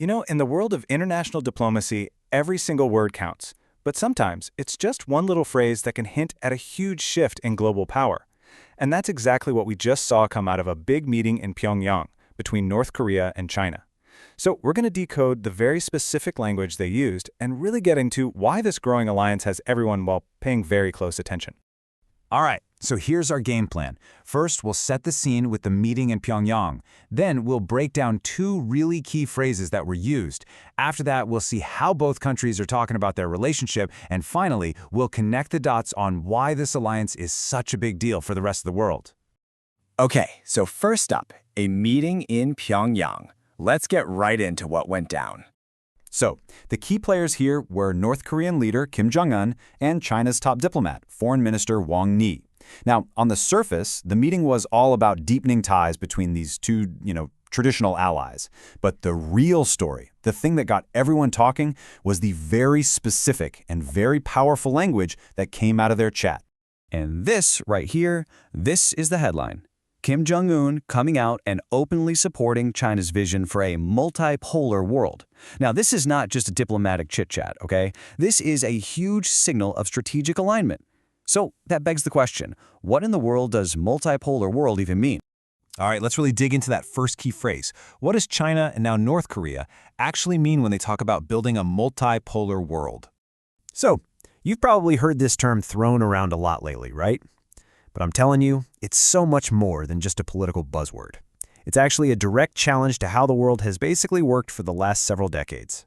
In the world of international diplomacy, every single word counts. But sometimes, it's just one little phrase that can hint at a huge shift in global power. And that's exactly what we just saw come out of a big meeting in Pyongyang between North Korea and China. So we're going to decode the very specific language they used and really get into why this growing alliance has everyone, well, paying very close attention. All right, so here's our game plan. First, we'll set the scene with the meeting in Pyongyang. Then we'll break down two really key phrases that were used. After that, we'll see how both countries are talking about their relationship. And finally, we'll connect the dots on why this alliance is such a big deal for the rest of the world. Okay, so first up, a meeting in Pyongyang. Let's get right into what went down. So, the key players here were North Korean leader Kim Jong-un and China's top diplomat, Foreign Minister Wang. Now, on the surface, the meeting was all about deepening ties between these two, traditional allies. But the real story, the thing that got everyone talking, was the very specific and very powerful language that came out of their chat. And this right here, this is the headline. Kim Jong-un coming out and openly supporting China's vision for a multipolar world. Now, this is not just a diplomatic chit-chat, okay? This is a huge signal of strategic alignment. So that begs the question, what in the world does multipolar world even mean? All right, let's really dig into that first key phrase. What does China and now North Korea actually mean when they talk about building a multipolar world? So, you've probably heard this term thrown around a lot lately, right? But I'm telling you, it's so much more than just a political buzzword. It's actually a direct challenge to how the world has basically worked for the last several decades.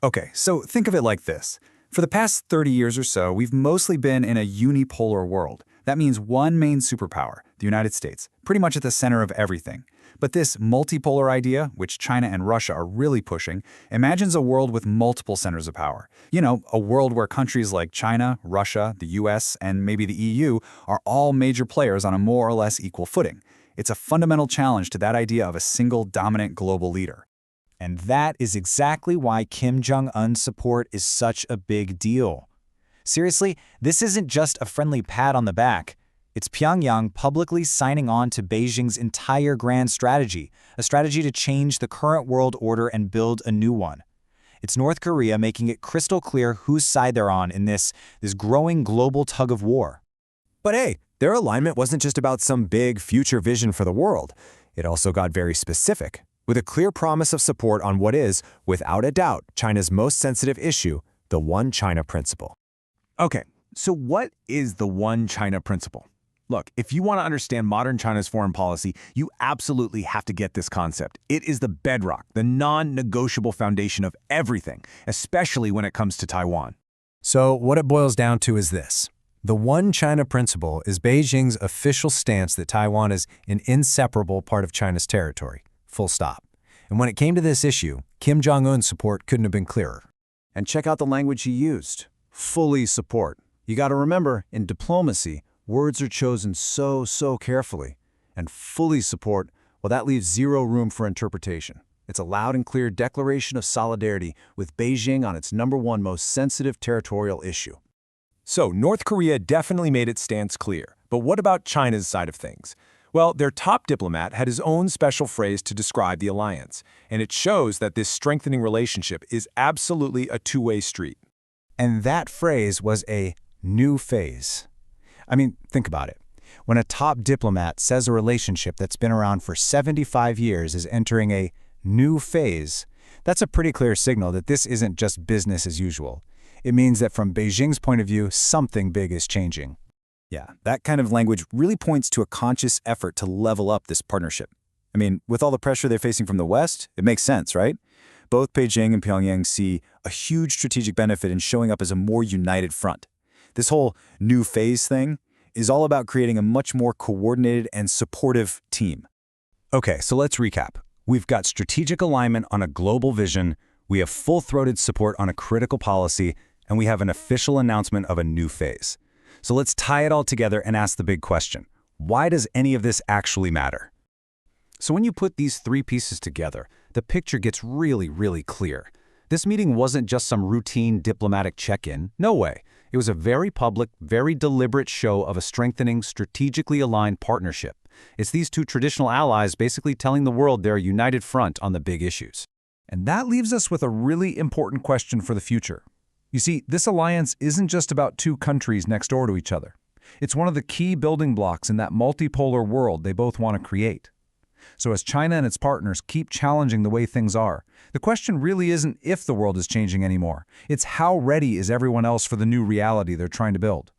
Okay, so think of it like this. For the past 30 years or so, we've mostly been in a unipolar world. That means one main superpower, the United States, pretty much at the center of everything. But this multipolar idea, which China and Russia are really pushing, imagines a world with multiple centers of power. A world where countries like China, Russia, the US, and maybe the EU are all major players on a more or less equal footing. It's a fundamental challenge to that idea of a single dominant global leader. And that is exactly why Kim Jong-un's support is such a big deal. Seriously, this isn't just a friendly pat on the back. It's Pyongyang publicly signing on to Beijing's entire grand strategy, a strategy to change the current world order and build a new one. It's North Korea making it crystal clear whose side they're on in this growing global tug of war. But hey, their alignment wasn't just about some big future vision for the world. It also got very specific, with a clear promise of support on what is, without a doubt, China's most sensitive issue, the One China principle. Okay, so what is the One China principle? Look, if you want to understand modern China's foreign policy, you absolutely have to get this concept. It is the bedrock, the non-negotiable foundation of everything, especially when it comes to Taiwan. So what it boils down to is this. The One China principle is Beijing's official stance that Taiwan is an inseparable part of China's territory. Full stop. And when it came to this issue, Kim Jong-un's support couldn't have been clearer. And check out the language he used. Fully support. You got to remember, in diplomacy, words are chosen so carefully. And fully support, well, that leaves zero room for interpretation. It's a loud and clear declaration of solidarity with Beijing on its #1 most sensitive territorial issue. So, North Korea definitely made its stance clear. But what about China's side of things? Well, their top diplomat had his own special phrase to describe the alliance, and it shows that this strengthening relationship is absolutely a two-way street. And that phrase was a new phase. I mean, think about it. When a top diplomat says a relationship that's been around for 75 years is entering a new phase, that's a pretty clear signal that this isn't just business as usual. It means that from Beijing's point of view, something big is changing. Yeah, that kind of language really points to a conscious effort to level up this partnership. I mean, with all the pressure they're facing from the West, it makes sense, right? Both Beijing and Pyongyang see a huge strategic benefit in showing up as a more united front. This whole new phase thing is all about creating a much more coordinated and supportive team. Okay, so let's recap. We've got strategic alignment on a global vision, we have full-throated support on a critical policy, and we have an official announcement of a new phase. So let's tie it all together and ask the big question. Why does any of this actually matter? So when you put these three pieces together, the picture gets really clear. This meeting wasn't just some routine diplomatic check-in. No way. It was a very public, very deliberate show of a strengthening, strategically aligned partnership. It's these two traditional allies basically telling the world they're a united front on the big issues. And that leaves us with a really important question for the future. You see, this alliance isn't just about two countries next door to each other. It's one of the key building blocks in that multipolar world they both want to create. So as China and its partners keep challenging the way things are, the question really isn't if the world is changing anymore. It's how ready is everyone else for the new reality they're trying to build.